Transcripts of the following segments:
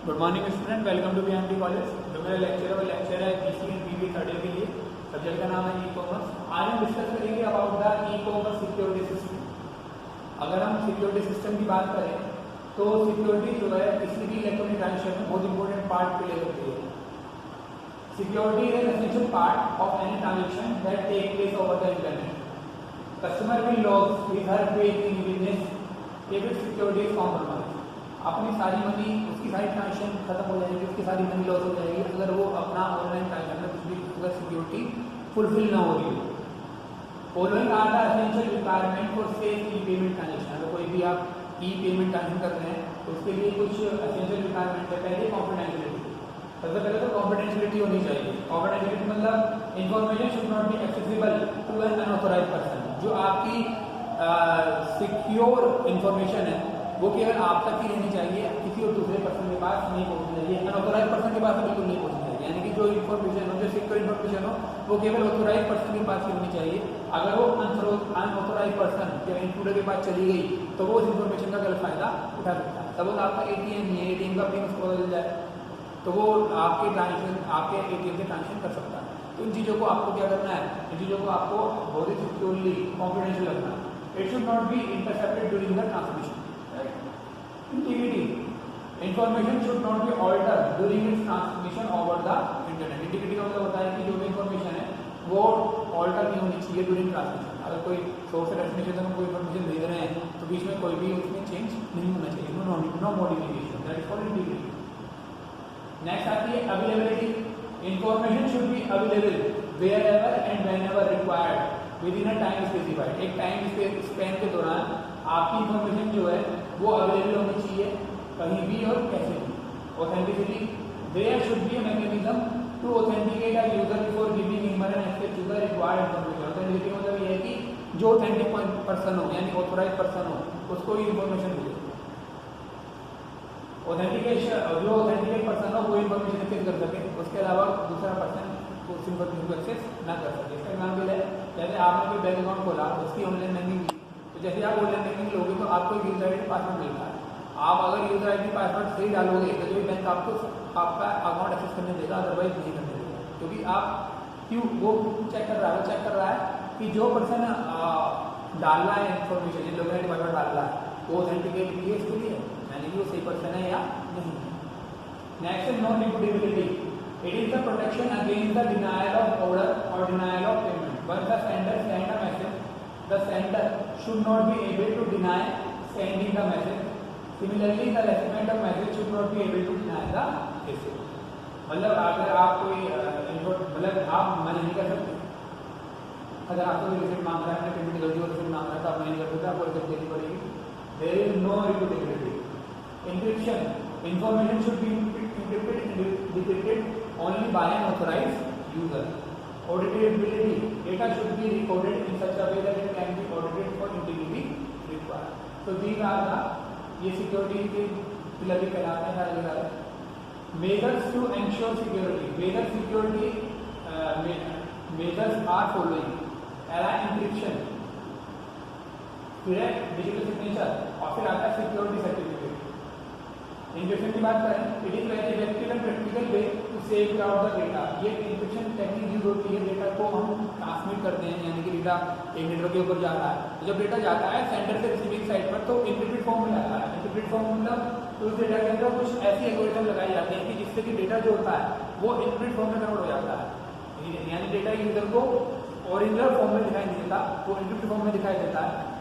Good morning student, welcome to BMT college. जो मेरा lecture है BC and BB third year के लिए। सब्जेक्ट का नाम है ई कॉमर्स। आज हम डिस्कस करेंगे about the e commerce security system. अगर हम सिक्योरिटी सिस्टम की बात करें तो सिक्योरिटी जो है किसी भी इलेक्ट्रॉनिक ट्रांजेक्शन में बहुत इंपॉर्टेंट पार्ट प्ले करती है। Security is an essential part of any transaction that take place over the internet. Customer will loss his her faith in business if its security is compromise. अपनी सारी money, उसकी सारी transaction खत्म हो जाएगी, उसकी सारी मनी लॉस हो जाएगी अगर वो अपना ऑनलाइन ट्रांजेक्शन में कुछ भी अगर सिक्योरिटी फुलफिल ना हो रही हो। Following are the essential requirement for safe e payment transaction. अगर कोई भी आप ई पेमेंट ट्रांजेक्शन कर रहे हैं तो उसके लिए कुछ एसेंशियल रिक्वायरमेंट है। पहले कॉन्फिडेंशियलिटी, सबसे पहले तो कॉन्फिडेंशियलिटी होनी चाहिए। कॉन्फिडेंशियलिटी मतलब information should not be accessible to an unauthorized person. जो आपकी सिक्योर इंफॉर्मेशन है वो केवल आप तक ही रहनी चाहिए, किसी और दूसरे पर्सन के पास नहीं पहुंचनी चाहिए। अनऑथोराइज्ड पर्सन के पास बिल्कुल नहीं पहुंचनी चाहिए। यानी कि जो इन्फॉर्मेशन हो, जो सिक्योर इन्फॉर्मेशन हो, वो केवल ऑथोराइज्ड पर्सन के पास ही होनी चाहिए। अगर वो अनऑथोराइज्ड पर्सन या इंट्रूडर के पास चली गई तो वो उस इन्फॉर्मेशन का गलत फायदा उठा सकता है। सपोज आपका एटीएम है, एटीएम का पिन उसको बदल जाए तो वो आपके ट्रांजेक्शन, आपके एटीएम से ट्रांजेक्शन कर सकता है। तो इन चीज़ों को आपको क्या करना है, इन चीज़ों को आपको बहुत ही सिक्योरली कॉन्फिडेंशियल रखना है। It should not B intercepted during the transmission. Integrity, information should not be altered during its transmission over the internet. Integrity का मतलब होता है कि जो भी इंफॉर्मेशन है वो ऑल्टर नहीं होनी चाहिए ड्यूरिंग ट्रांसमिशन। अगर कोई सोर्स से डेस्टिनेशन में कोई इंफॉर्मेशन भेज रहे हैं तो बीच में कोई भी उसमें चेंज नहीं होना चाहिए। No modification, that is called integrity. Next आती है availability. Information should be available wherever and whenever required within a time specified. एक टाइम स्पेन के दौरान आपकी इंफॉर्मेशन जो है वो अवेलेबल होनी चाहिए, कहीं भी और कैसे भी। Authenticity, there should be a mechanism to authenticate a user before giving him an access to the required information. Authenticity का मतलब ये है कि जो ऑथेंटिक पर्सन हो यानी ऑथोराइज्ड पर्सन हो उसको ही इंफॉर्मेशन मिले। ऑथेंटिकेशन, जो ऑथेंटिकेट पर्सन हो वो इंफॉर्मेशन एक्सेस कर सके, उसके अलावा दूसरा पर्सन उस इंफॉर्मेशन को एक्सेस ना कर सके। इसका एग्जाम्पल है जैसे आपने कोई बैंक अकाउंट खोला, उसकी ऑनलाइन बैंकिंग की, तो जैसे आप ऑनलाइन बैंकिंग लोगे तो आपको एक यूजर आईडी पासवर्ड मिलता है। आप अगर यूजर आईडी पासवर्ड सही डालोगे तो जो बैंक आपको आपका अकाउंट एक्सेस करने देगा, अदरवाइज नहीं करने देगा। क्योंकि आप क्यों वो चेक कर रहा है कि जो पर्सन डाल रहा है इन्फॉर्मेशन, जिन लोगों ने पासवर्ड डाल रहा है वो ऑथेंटिकेट किए इसके लिए, यानी कि वो सही पर्सन है या नहीं। नेक्स्ट है non repudiability. It is the protection against the denial of order और denial of payment. Once the sender send a message, the sender should not be able to deny sending the message. Similarly, the recipient of message should not be able to deny the message. मतलब अगर आप कोई मतलब आप मना नहीं कर सकते। अगर आपको कोई रिसिप्ट मांग रहा है, पेमेंट गलती और रिसिप्ट मांग रहा है तो आप नहीं कर सकते, आपको रिसिप्ट देनी पड़ेगी। There is no repeatability. Encryption, information should be decrypted only by an authorized user. Auditability, data should be recorded in such a way that it can be audited for integrity required. So these are the ये security के pillar भी कहलाते हैं सारे सारे। Measures to ensure security, measures are following. पहला encryption, फिर है डिजिटल सिग्नेचर और फिर आता है सिक्योरिटी सर्टिफिकेट। इंक्रिप्शन की बात करें, it is very effective and practical way to safeguard the data. ये इंक्रिप्शन टेक्निक यूज होती है, डेटा को हम ट्रांसमिट करते हैं, यानी कि डेटा एक नेटवर्क के ऊपर जा रहा है, तो जब डेटा जाता है सेंडर से रिसीविंग साइड पर तो इंक्रिप्टेड फॉर्म में जाता है। इंक्रिप्टेड फॉर्म मतलब तो उस डेटा के अंदर कुछ ऐसी एल्गोरिथम लगाई जाती है कि जिससे कि डेटा जो होता है वो इंक्रिप्टेड फॉर्म में कन्वर्ट हो जाता है। यानी डेटा यूजर को ओरिजिनल फॉर्म में दिखाई नहीं देता, वो इंक्रिप्टेड फॉर्म में दिखाई देता है।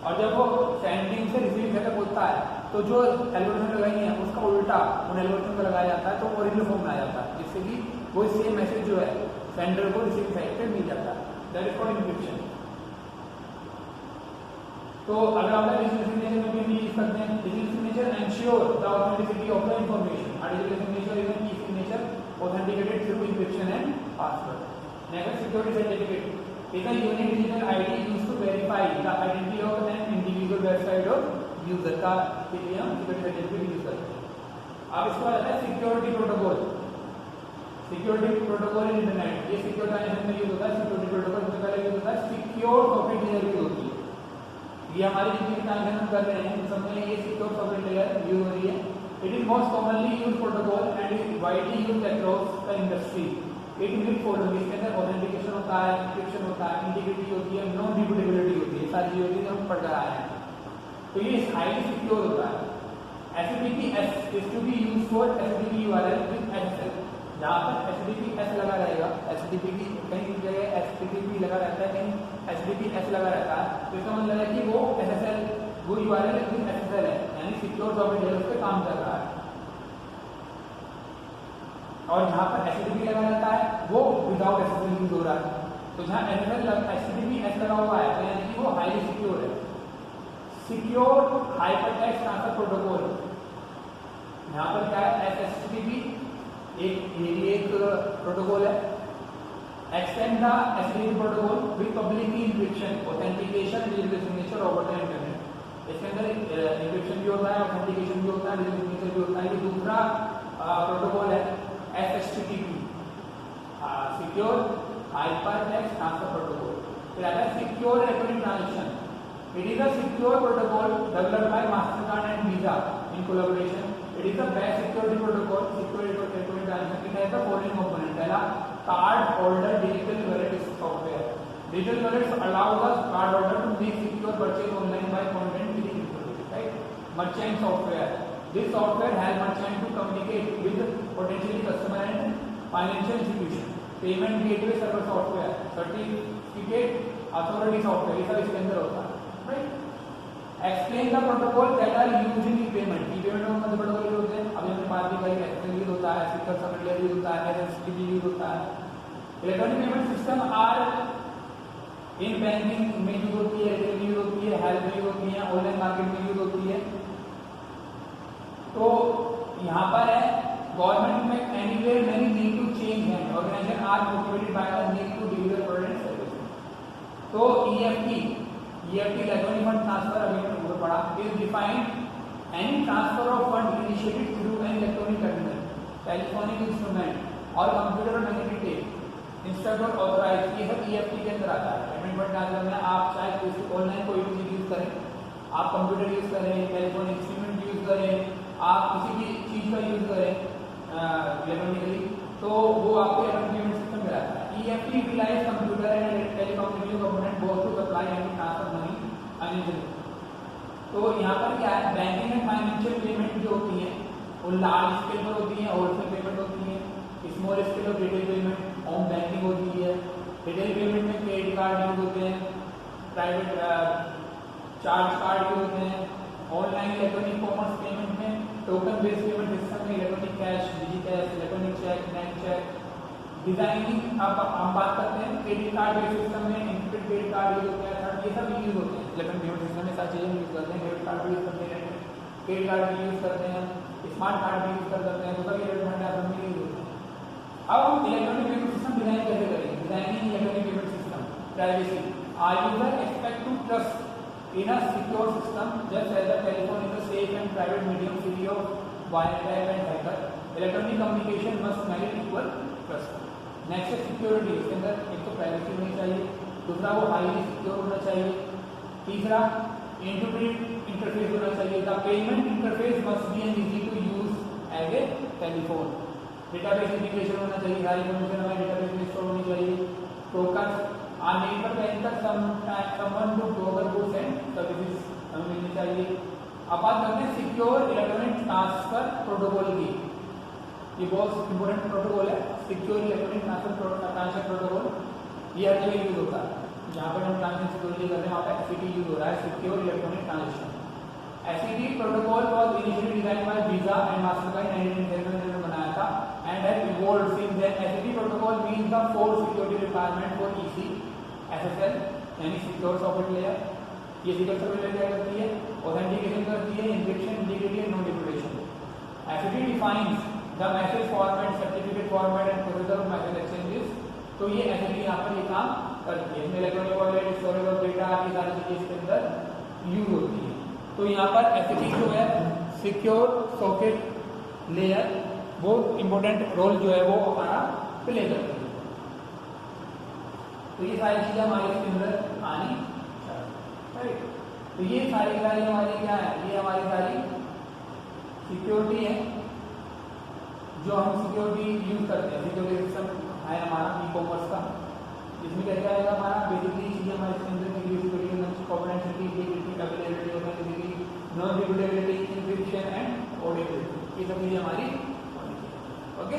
और जब वो सेंडिंग से रिसीविंग तक होता है तो जो एल्गोरिथम लगाई है उसका उल्टा उन एल्गोरिथम को लगाया जाता है तो ओरिजिनल फॉर्म में आ जाता है, जिससे कि वो सेम मैसेज जो है सेंडर को रिसीविंग साइड पे मिल जाता है। That is called encryption. तो अगर आप डिजिटल सिग्नेचर में भी यूज करते हैं, digital signature ensure the authenticity of the information. Digital signature is an key signature authenticated through encryption and password. Next security certificate is a unique digital ID used to verify the identity of an individual website or user का के लिए हम security certificate use करते हैं। अब इसके बाद आता है सिक्योरिटी प्रोटोकॉल। सिक्योरिटी प्रोटोकॉल इन इंटरनेट, ये सिक्योर ट्रांजेक्शन में यूज होता है। सिक्योरिटी प्रोटोकॉल सबसे पहले यूज होता है सिक्योर सॉकेट लेयर यूज होती है। ये हमारी जितनी ट्रांजेक्शन हम कर रहे हैं उन सब में ये सिक्योर सॉकेट लेयर यूज हो रही है। It is most commonly used protocol and is widely used across the industry. It will follow इसके अंदर ऑथेंटिकेशन होता है, एन्क्रिप्शन होता है, इंटीग्रिटी होती है, नॉन रिपीटेबिलिटी होती है, सारी चीजें होती है हम पढ़ कर आए हैं। तो ये हाईली सिक्योर होता है। HTTPS is to be used for HTTP URL with SSL। जहाँ पर HTTPS लगा रहेगा, HTTP की कहीं जगह HTTP लगा रहता है, कहीं HTTPS लगा रहता है, तो इसका मतलब है कि वो SSL वो URL with SSL है, यानी सिक्योर सॉफ्टवेयर डेवलपर पे काम कर रहा है। और जहाँ पर HTTP लगा रहता है वो विदाउट SSL यूज हो रहा है। तो जहाँ HTTPS लगा हुआ है तो यानी कि वो हाईली सिक्योर है। सिक्योर हाइपरटेक्स्ट ट्रांसफर प्रोटोकॉल, यहाँ पर क्या है, SHTTP एक प्रोटोकॉल है। Extend the HTTP protocol with public key encryption, authentication, digital signature over the internet. इसके अंदर इंक्रिप्शन भी होता है, ऑथेंटिकेशन भी होता है, डिजिटल सिग्नेचर भी होता है। ये दूसरा प्रोटोकॉल है SHTTP, secure hypertext transfer protocol. फिर आता है secure electronic transaction. It is a secure protocol developed by Mastercard and Visa in collaboration. It is a best security protocol, secure electronic transaction. It has the following component. पहला, card holder digital wallet software. Digital wallets allow the card holder to make secure purchase online by content with cryptography. Right? Merchant software. This software helps merchant to communicate with potentially customer and financial institution. Payment gateway server software. Certificate authority software. ये सब इसके अंदर होता है। Explain the protocol that are used in e-payment. E-payment में कौन से protocol use होते हैं? अभी हमने बात भी करी, SSL यूज होता है, सिक्योर सॉफ्टवेयर यूज होता है, SSTP यूज होता है। Electronic payment system are in banking में यूज होती है, रिटेल में यूज होती है, हेल्थ में यूज होती है, ऑनलाइन मार्केट में यूज होती है। तो यहाँ पर है गवर्नमेंट में anywhere many need to change hand, organization are motivated by the need to deliver product service. तो EFT इलेक्ट्रॉनिक फंड ट्रांसफर अभी हमने ऊपर पढ़ा, is defined any transfer of fund initiated through an electronic terminal, telephonic instrument और computer और magnetic tape instead of authorize. ये सब EFT के अंदर आता है। पेमेंट फंड ट्रांसफर में आप चाहे ऑनलाइन कोई भी चीज यूज करें, आप कंप्यूटर यूज करें, टेलीफोनिक इंस्ट्रूमेंट यूज करें, आप किसी भी चीज का यूज करें इलेक्ट्रॉनिकली, तो वो आपको इलेक्ट्रॉनिक पेमेंट सिस्टम में आता है। EFT utilize computer and telecommunication component both to supply and transfer money unusually। तो यहाँ पर क्या है, बैंकिंग एंड फाइनेंशियल पेमेंट जो होती है वो लार्ज स्केल पर होती है, होलसेल पेमेंट होती है, स्मॉल स्केल और रिटेल पेमेंट होम बैंकिंग होती है। रिटेल पेमेंट में क्रेडिट कार्ड यूज होते हैं, प्राइवेट चार्ज कार्ड यूज होते हैं। ऑनलाइन इलेक्ट्रॉनिक कॉमर्स पेमेंट में टोकन बेस्ड पेमेंट सिस्टम में electronic cash, digital electronic check, net check. Designing अब हम बात करते हैं क्रेडिट कार्ड बेस्ड सिस्टम में इंक्रिप्टेड क्रेडिट कार्ड यूज होता है, ये सब यूज होते हैं इलेक्ट्रॉनिक पेमेंट सिस्टम में। सारी चीजें यूज करते हैं, डेबिट कार्ड भी यूज करते हैं, क्रेडिट कार्ड भी यूज करते हैं, स्मार्ट कार्ड भी यूज कर सकते हैं, तो सब इलेक्ट्रॉनिक ट्रांसफर में यूज होते हैं। अब हम इलेक्ट्रॉनिक पेमेंट सिस्टम डिजाइन कैसे करेंगे? Designing electronic payment system, privacy. Are user expect to trust in a secure system just as the telephone is a safe and private medium free of wire tap and hacker. Electronic communication must merit equal trust. Next है security. इसके अंदर एक तो privacy होनी चाहिए, दूसरा वो highly secure होना चाहिए, तीसरा इंटरप्रेट इंटरफेस होना चाहिए। The payment interface must be an easy to use as a telephone. Database integration होना चाहिए, सारी इन्फॉर्मेशन हमारे डेटाबेस में स्टोर होनी चाहिए। Token are neighbour can someone to token goods and services हमें मिलनी चाहिए। अब बात करते हैं सिक्योर इलेक्ट्रॉनिक ट्रांसफर प्रोटोकॉल की। ये बहुत इंपॉर्टेंट प्रोटोकॉल है, सिक्योर इलेक्ट्रॉनिक ट्रांसफर प्रोटोकॉल। ये हर जगह यूज होता है, जहाँ पर हम ट्रांजेक्शन सिक्योरिटी कर रहे हैं वहाँ पर SCT यूज हो रहा है, secure electronic transaction. SCT protocol was initially designed by Visa and Mastercard in 1997 में बनाया था and has evolved since then. SCT protocol means the 4 security requirement for EC SSL यानी सिक्योर सॉफ्टवेयर लेयर। ये secure software क्या करती है? Authentication करती है, encryption, integrity and no deputation. SCT defines the message format, certificate format and processor of message exchanges. तो ये SCT यहाँ पर ये काम करती है। इसमें electronic wallet, storage of data, ये सारी चीजें इसके अंदर यूज होती है। तो यहाँ पर SCT जो है सिक्योर सॉकेट लेयर वो इम्पोर्टेंट रोल जो है वो हमारा प्ले करती है। तो ये सारी चीजें हमारे इसके अंदर आनी चाहिए। तो ये सारी हमारी क्या है? ये हमारी सारी सिक्योरिटी है जो हम सिक्योरिटी यूज करते हैं, सिक्योरिटी सिस्टम है हमारा ई कॉमर्स का। इसमें क्या क्या आएगा हमारा बेसिकली चीजें हमारे इसके अंदर security confidentiality, integrity, availability, authenticity, non repeatability, encryption and auditability, ये सब चीजें हमारी। ओके